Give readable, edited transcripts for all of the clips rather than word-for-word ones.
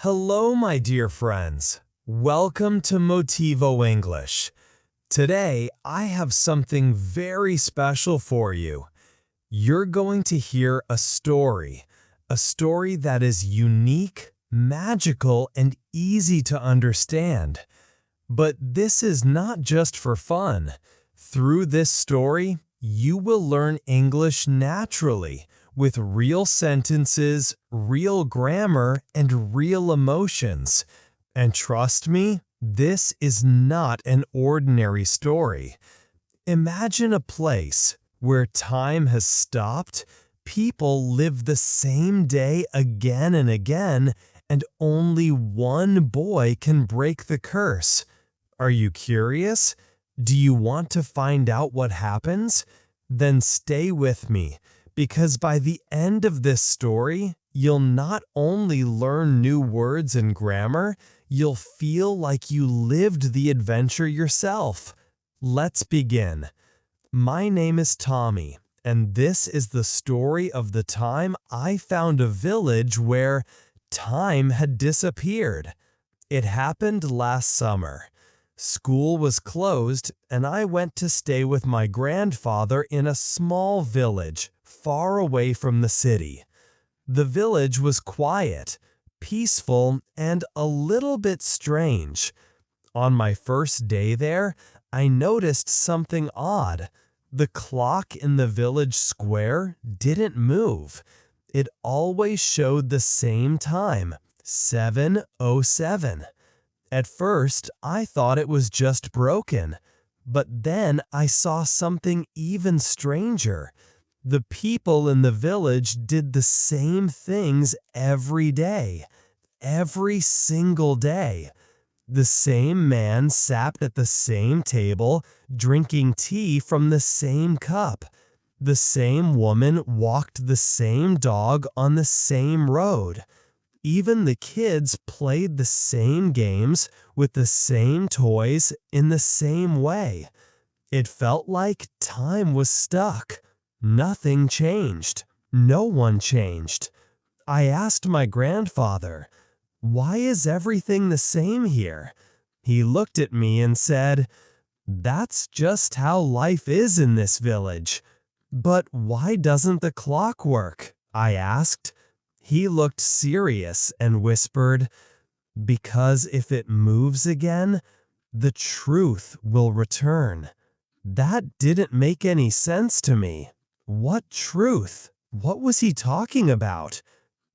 Hello, my dear friends. Welcome to Motivo English. Today, I have something very special for you. You're going to hear a story that is unique, magical, and easy to understand. But this is not just for fun. Through this story, you will learn English naturally, with real sentences, real grammar, and real emotions. And trust me, this is not an ordinary story. Imagine a place where time has stopped, people live the same day again and again, and only one boy can break the curse. Are you curious? Do you want to find out what happens? Then stay with me, because by the end of this story, you'll not only learn new words and grammar, you'll feel like you lived the adventure yourself. Let's begin. My name is Tommy, and this is the story of the time I found a village where time had disappeared. It happened last summer. School was closed, and I went to stay with my grandfather in a small village far away from the city. The village was quiet, peaceful, and a little bit strange. On my first day there, I noticed something odd. The clock in the village square didn't move. It always showed the same time, 7:07. At first, I thought it was just broken, but then I saw something even stranger. The people in the village did the same things every day, every single day. The same man sat at the same table, drinking tea from the same cup. The same woman walked the same dog on the same road. Even the kids played the same games with the same toys in the same way. It felt like time was stuck. Nothing changed. No one changed. I asked my grandfather, "Why is everything the same here?" He looked at me and said, "That's just how life is in this village." "But why doesn't the clock work?" I asked. He looked serious and whispered, "Because if it moves again, the truth will return." That didn't make any sense to me. What truth? What was he talking about?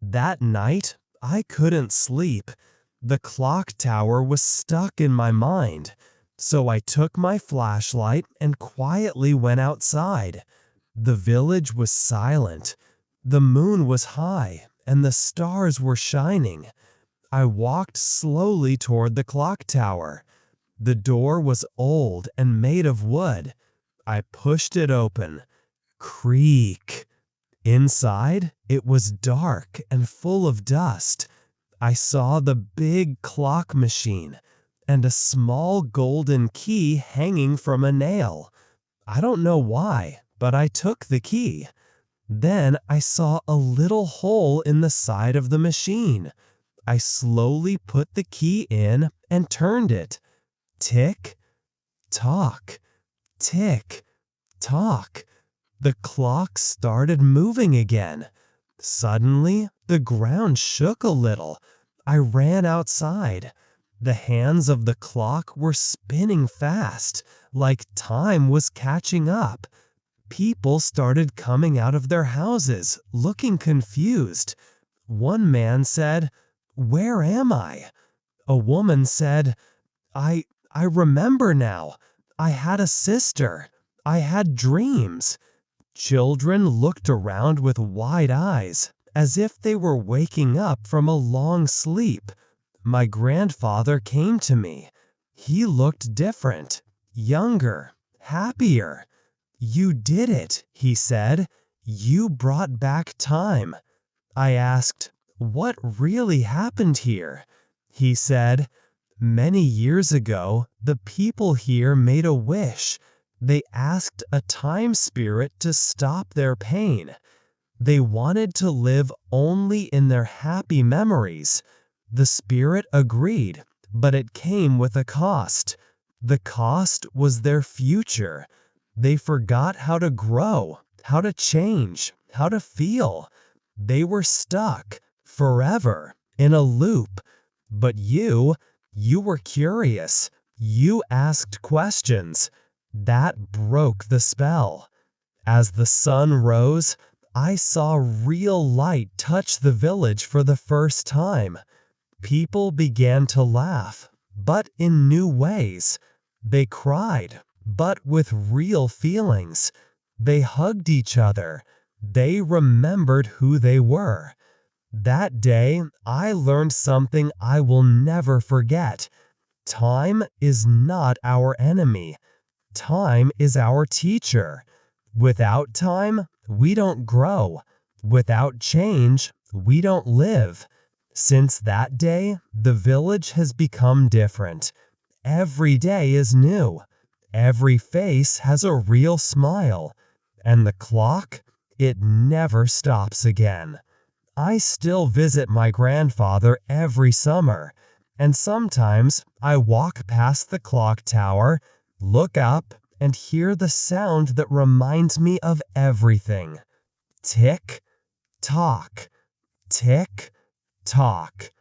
That night, I couldn't sleep. The clock tower was stuck in my mind. So I took my flashlight and quietly went outside. The village was silent. The moon was high, and the stars were shining. I walked slowly toward the clock tower. The door was old and made of wood. I pushed it open. Creak. Inside, it was dark and full of dust. I saw the big clock machine and a small golden key hanging from a nail. I don't know why, but I took the key. Then I saw a little hole in the side of the machine. I slowly put the key in and turned it. Tick, tock, tick, tock. The clock started moving again. Suddenly, the ground shook a little. I ran outside. The hands of the clock were spinning fast, like time was catching up. People started coming out of their houses, looking confused. One man said, "Where am I?" A woman said, I remember now. I had a sister. I had dreams." Children looked around with wide eyes, as if they were waking up from a long sleep. My grandfather came to me. He looked different, younger, happier. "You did it," he said. "You brought back time." I asked, "What really happened here?" He said, "Many years ago, the people here made a wish. They asked a time spirit to stop their pain. They wanted to live only in their happy memories. The spirit agreed, but it came with a cost. The cost was their future. They forgot how to grow, how to change, how to feel. They were stuck forever in a loop. But you were curious. You asked questions. That broke the spell. As the sun rose, I saw real light touch the village for the first time. People began to laugh, but in new ways. They cried, but with real feelings. They hugged each other. They remembered who they were. That day, I learned something I will never forget. Time is not our enemy. Time is our teacher. Without time, we don't grow. Without change, we don't live. Since that day, the village has become different. Every day is new. Every face has a real smile. And the clock, it never stops again. I still visit my grandfather every summer, and sometimes I walk past the clock tower, look up, and hear the sound that reminds me of everything. Tick, tock, tick, tock.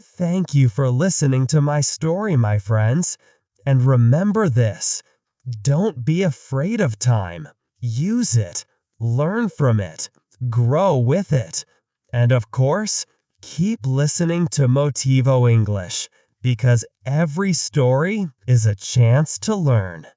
Thank you for listening to my story, my friends. And remember this, don't be afraid of time. Use it, learn from it, grow with it. And of course, keep listening to Motivo English, because every story is a chance to learn.